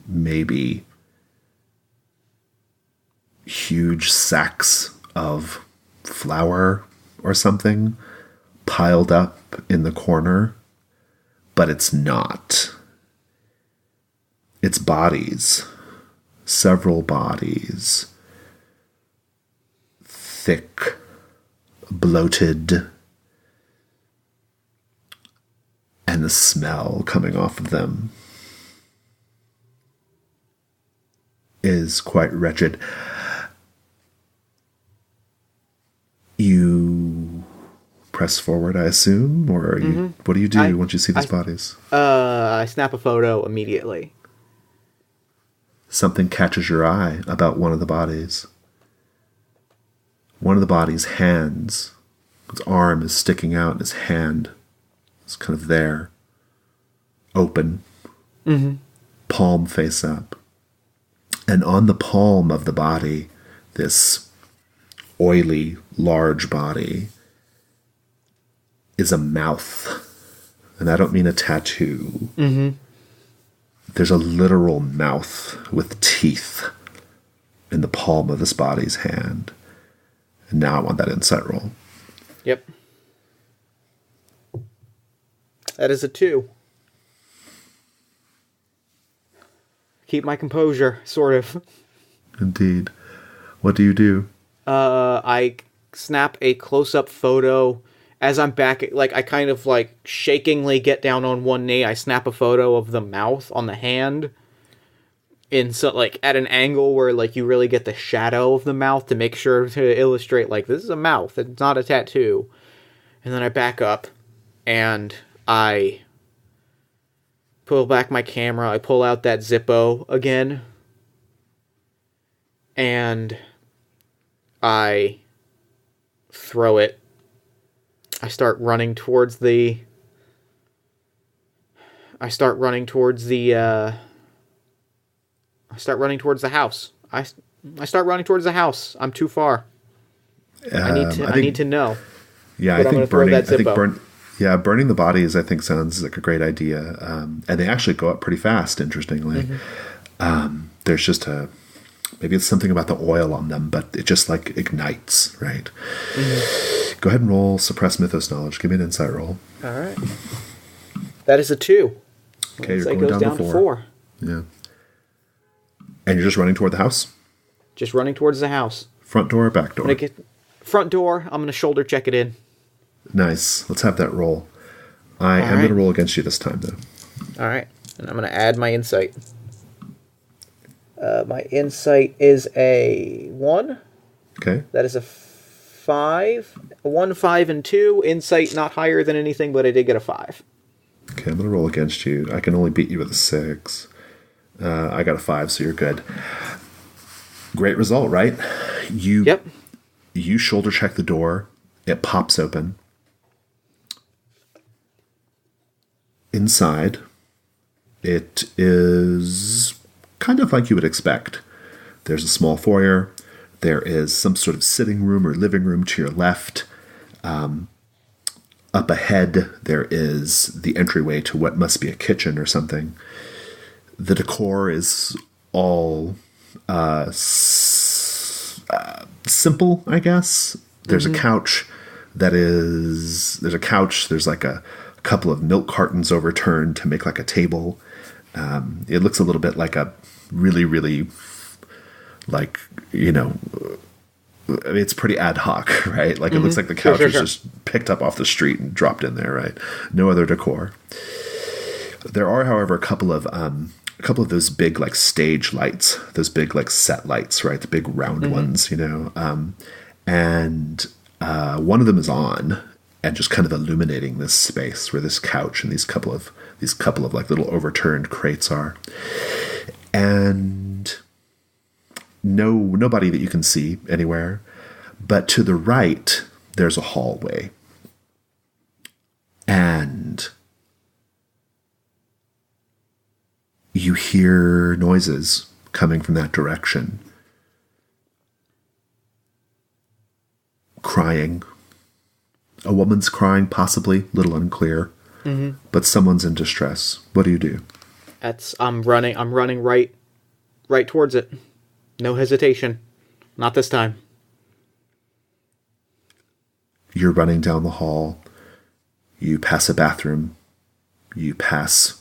maybe huge sacks of flour or something piled up in the corner, but it's not. It's bodies. Several bodies. Thick, bloated, and the smell coming off of them is quite wretched. You press forward, I assume, or what do you do once you see these bodies? I snap a photo immediately. Something catches your eye about one of the bodies. One of the body's hands, his arm is sticking out, and his hand is kind of there, open, palm face up. And on the palm of the body, this oily, large body, is a mouth. And I don't mean a tattoo. There's a literal mouth with teeth in the palm of this body's hand. And now I want that insight roll. Yep. That is a 2. Keep my composure, sort of. Indeed. What do you do? I snap a close-up photo as I'm back. Like, I kind of, like, shakingly get down on one knee. I snap a photo of the mouth on the hand. like at an angle where like you really get the shadow of the mouth to make sure to illustrate like this is a mouth, it's not a tattoo. And then I back up and I pull back my camera, I pull out that Zippo again, and I throw it. I start running towards the house. I start running towards the house. I'm too far. I need to know. Yeah, I think burning the bodies I think sounds like a great idea. And they actually go up pretty fast, interestingly. Mm-hmm. There's just maybe it's something about the oil on them, but it just like ignites, right? Mm-hmm. Go ahead and roll suppress mythos knowledge. Give me an insight roll. All right. That is a 2. Okay, you're going down to 4. Yeah. And you're just running toward the house? Just running towards the house. Front door or back door? Front door. I'm going to shoulder check it in. Nice. Let's have that roll. I am going to roll against you this time, though. All right. And I'm going to add my insight. My insight is a 1. Okay. That is a 5. 1, 5, and 2. Insight not higher than anything, but I did get a 5. Okay, I'm going to roll against you. I can only beat you with a 6. I got a 5, so you're good. Great result, right? Yep. You shoulder check the door. It pops open. Inside, it is kind of like you would expect. There's a small foyer. There is some sort of sitting room or living room to your left. Up ahead, there is the entryway to what must be a kitchen or something. The decor is all simple, I guess. There's a couch there's like a couple of milk cartons overturned to make like a table. It looks a little bit like a really, really, like, it's pretty ad hoc, right? Like it looks like the couch was just picked up off the street and dropped in there, right? No other decor. There are, however, a couple of those big like stage lights, those big like set lights, right? The big round ones, and one of them is on and just kind of illuminating this space where this couch and these couple of like little overturned crates are, and nobody that you can see anywhere. But to the right, there's a hallway. And you hear noises coming from that direction. Crying. A woman's crying, possibly, a little unclear. Mm-hmm. But someone's in distress. What do you do? I'm running right towards it. No hesitation. Not this time. You're running down the hall. You pass a bathroom. You pass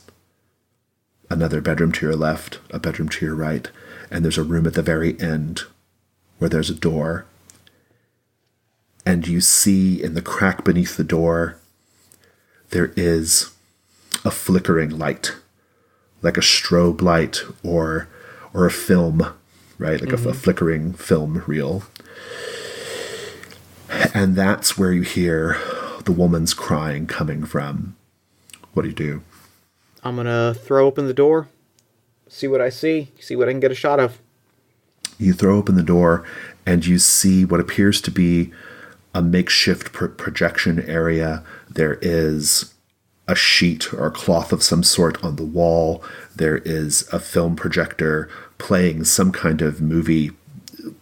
another bedroom to your left, a bedroom to your right, and there's a room at the very end where there's a door. And you see in the crack beneath the door, there is a flickering light, like a strobe light or a film, right? Like a flickering film reel. And that's where you hear the woman's crying coming from. What do you do? I'm going to throw open the door, see what I see what I can get a shot of. You throw open the door and you see what appears to be a makeshift projection area. There is a sheet or a cloth of some sort on the wall. There is a film projector playing some kind of movie.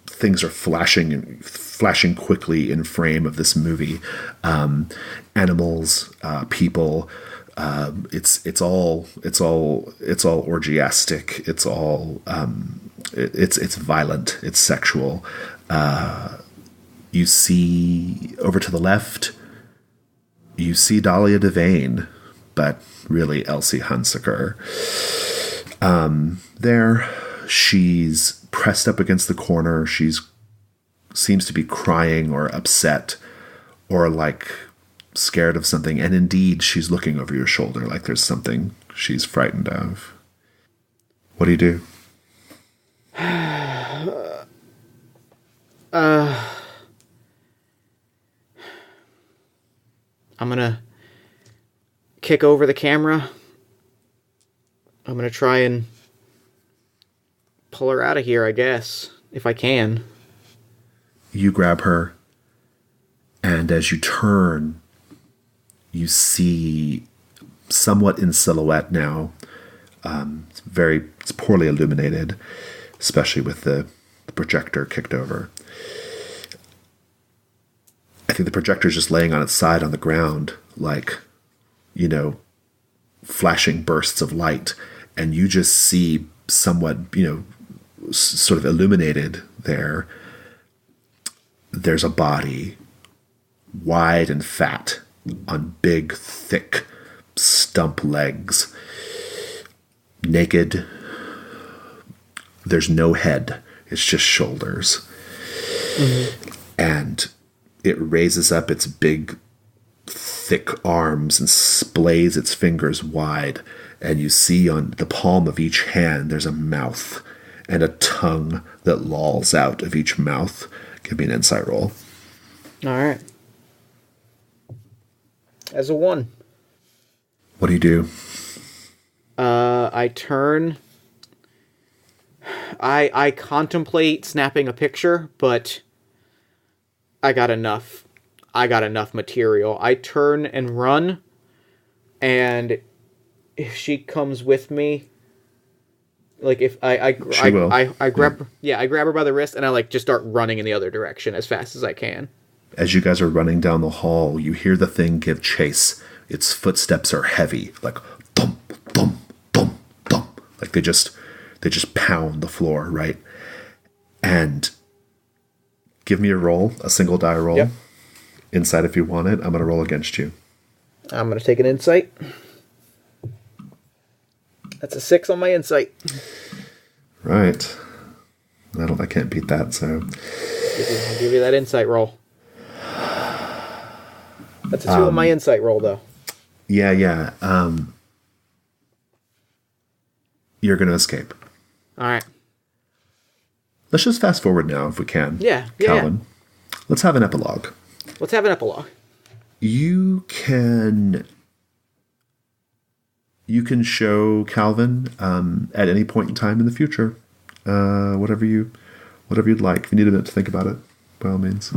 Things are flashing quickly in frame of this movie. Animals, people. It's all orgiastic. It's all it's violent. It's sexual. You see over to the left. You see Dahlia DuVain, but really Elsie Hunsaker. There, she's pressed up against the corner. Seems to be crying or upset or like scared of something. And indeed, she's looking over your shoulder like there's something she's frightened of. What do you do? I'm gonna kick over the camera. I'm gonna try and pull her out of here, I guess, if I can. You grab her, and as you turn, you see somewhat in silhouette now. It's poorly illuminated, especially with the projector kicked over. I think the projector is just laying on its side on the ground, like, flashing bursts of light, and you just see somewhat, sort of illuminated there. There's a body, wide and fat, on big, thick, stump legs, naked. There's no head. It's just shoulders. Mm-hmm. And it raises up its big, thick arms and splays its fingers wide. And you see on the palm of each hand, there's a mouth and a tongue that lolls out of each mouth. Give me an insight roll. All right. As a 1. What do you do? I turn. I contemplate snapping a picture, but I got enough material. I turn and run, and if she comes with me, like if I grab her, I grab her by the wrist, and I just start running in the other direction as fast as I can. As you guys are running down the hall, you hear the thing give chase. Its footsteps are heavy, like thump, thump, thump, thump. Like they just pound the floor, right? And give me a roll, a single die roll. Yep. Insight if you want it. I'm going to roll against you. I'm going to take an insight. That's a 6 on my insight. Right. I can't beat that, so I'll give you that insight roll. That's a 2 on my insight roll, though. Yeah. You're going to escape. All right. Let's just fast forward now, if we can. Yeah. Calvin, let's have an epilogue. Let's have an epilogue. You can show Calvin at any point in time in the future, whatever you'd like. If you need a minute to think about it, by all means.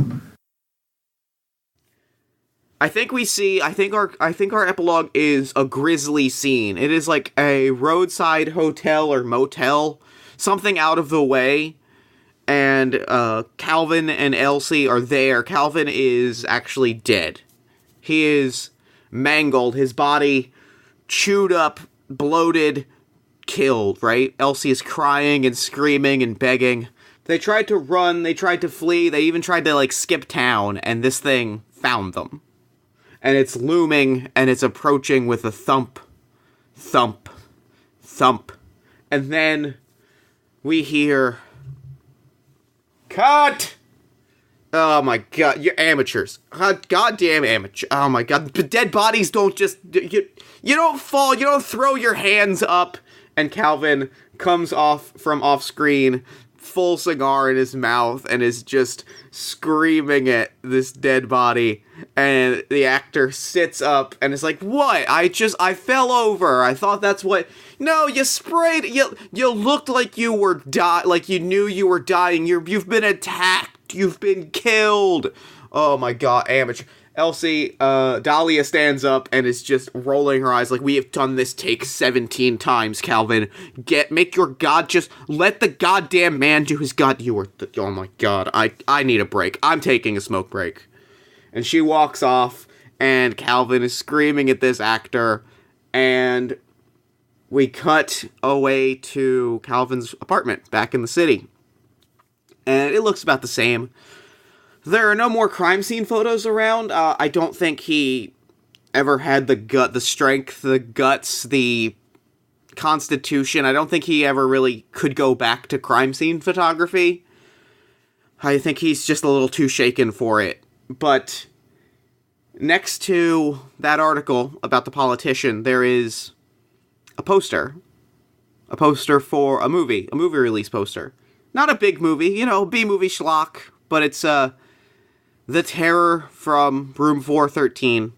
I think our epilogue is a grisly scene. It is like a roadside hotel or motel, something out of the way, and Calvin and Elsie are there. Calvin is actually dead. He is mangled, his body chewed up, bloated, killed, right? Elsie is crying and screaming and begging. They tried to run, they tried to flee, they even tried to skip town, and this thing found them. And it's looming, and it's approaching with a thump, thump, thump. And then we hear, "Cut!" Oh my god, you're amateurs. Goddamn amateur. Oh my god, the dead bodies don't just... You don't fall, you don't throw your hands up. And Calvin comes from off screen, full cigar in his mouth, and is just screaming at this dead body. And the actor sits up and is like, "What? I fell over. I thought that's what..." "No, you sprayed... You looked like you were like you knew you were dying. You've been attacked. You've been killed." Oh my god, amateur. Elsie, Dahlia stands up and is just rolling her eyes like, "We have done this take 17 times, Calvin. Make your god, just let the goddamn man do his god." Oh my god, I need a break. I'm taking a smoke break. And she walks off, and Calvin is screaming at this actor, and we cut away to Calvin's apartment back in the city. And it looks about the same. There are no more crime scene photos around. I don't think he ever had the strength, the guts, the constitution. I don't think he ever really could go back to crime scene photography. I think he's just a little too shaken for it. But next to that article about the politician, there is a poster. A poster for a movie release poster. Not a big movie, B-movie schlock, but it's The Terror from Room 413.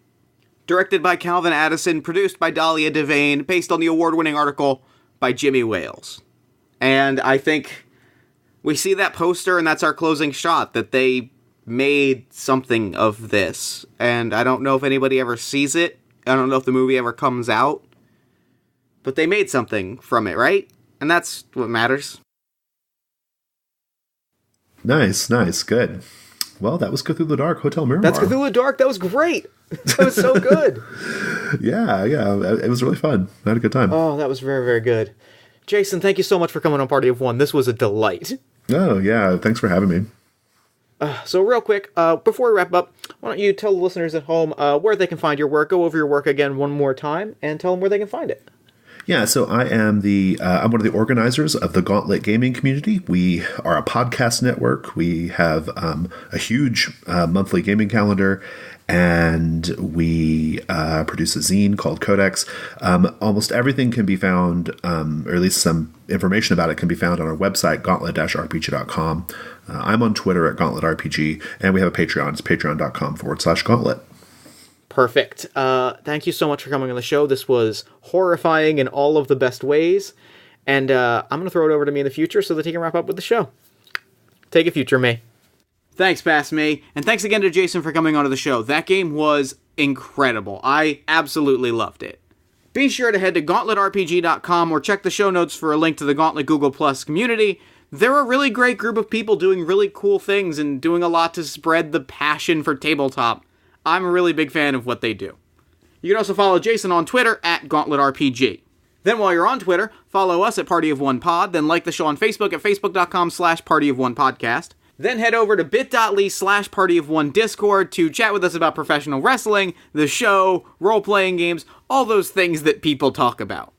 Directed by Calvin Addison, produced by Dahlia DuVain, based on the award-winning article by Jimmy Wales. And I think we see that poster, and that's our closing shot, that they made something of this. And I don't know if anybody ever sees it. I don't know if the movie ever comes out. But they made something from it, right? And that's what matters. Nice, good. Well, that was Cthulhu Dark, Hotel Miramar. That's Cthulhu Dark. That was great. That was so good. Yeah. It was really fun. I had a good time. Oh, that was very, very good. Jason, thank you so much for coming on Party of One. This was a delight. Oh, yeah. Thanks for having me. So real quick, before we wrap up, why don't you tell the listeners at home where they can find your work. Go over your work again one more time and tell them where they can find it. Yeah, so I am I'm one of the organizers of the Gauntlet Gaming community. We are a podcast network. We have a huge monthly gaming calendar, and we produce a zine called Codex. Almost everything can be found, or at least some information about it can be found on our website, gauntlet-rpg.com. I'm on Twitter at GauntletRPG, and we have a Patreon. It's patreon.com/gauntlet. Perfect. Thank you so much for coming on the show. This was horrifying in all of the best ways. And I'm going to throw it over to me in the future so that he can wrap up with the show. Take it, future me. Thanks, past me. And thanks again to Jason for coming onto the show. That game was incredible. I absolutely loved it. Be sure to head to GauntletRPG.com or check the show notes for a link to the Gauntlet Google Plus community. They're a really great group of people doing really cool things and doing a lot to spread the passion for tabletop. I'm a really big fan of what they do. You can also follow Jason on Twitter at GauntletRPG. Then while you're on Twitter, follow us at Party of One Pod, then like the show on Facebook at facebook.com/PartyOfOnePodcast. Then head over to bit.ly/Party of One Discord to chat with us about professional wrestling, the show, role-playing games, all those things that people talk about.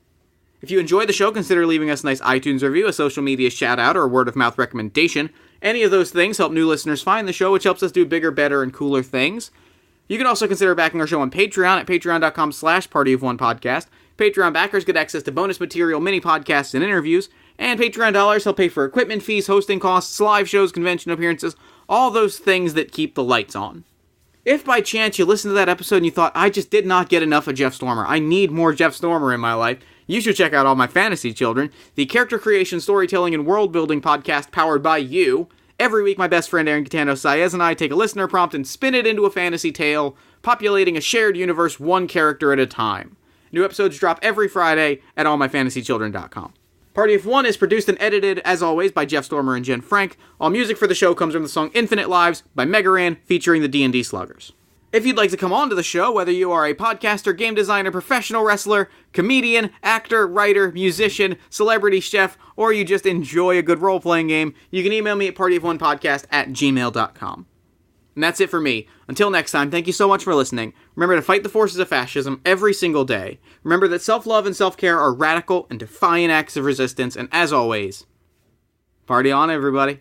If you enjoyed the show, consider leaving us a nice iTunes review, a social media shout-out, or a word-of-mouth recommendation. Any of those things help new listeners find the show, which helps us do bigger, better, and cooler things. You can also consider backing our show on Patreon at patreon.com/PartyOfOnePodcast. Patreon backers get access to bonus material, mini podcasts, and interviews. And Patreon dollars help pay for equipment fees, hosting costs, live shows, convention appearances, all those things that keep the lights on. If by chance you listened to that episode and you thought, I just did not get enough of Jeff Stormer, I need more Jeff Stormer in my life, you should check out All My Fantasy Children, the character creation, storytelling, and world-building podcast powered by you. Every week, my best friend Aaron Catano Saez and I take a listener prompt and spin it into a fantasy tale, populating a shared universe one character at a time. New episodes drop every Friday at allmyfantasychildren.com. Party of One is produced and edited, as always, by Jeff Stormer and Jen Frank. All music for the show comes from the song Infinite Lives by Megaran, featuring the D&D Sluggers. If you'd like to come on to the show, whether you are a podcaster, game designer, professional wrestler, comedian, actor, writer, musician, celebrity chef, or you just enjoy a good role-playing game, you can email me at partyofonepodcast@gmail.com. And that's it for me. Until next time, thank you so much for listening. Remember to fight the forces of fascism every single day. Remember that self-love and self-care are radical and defiant acts of resistance. And as always, party on, everybody.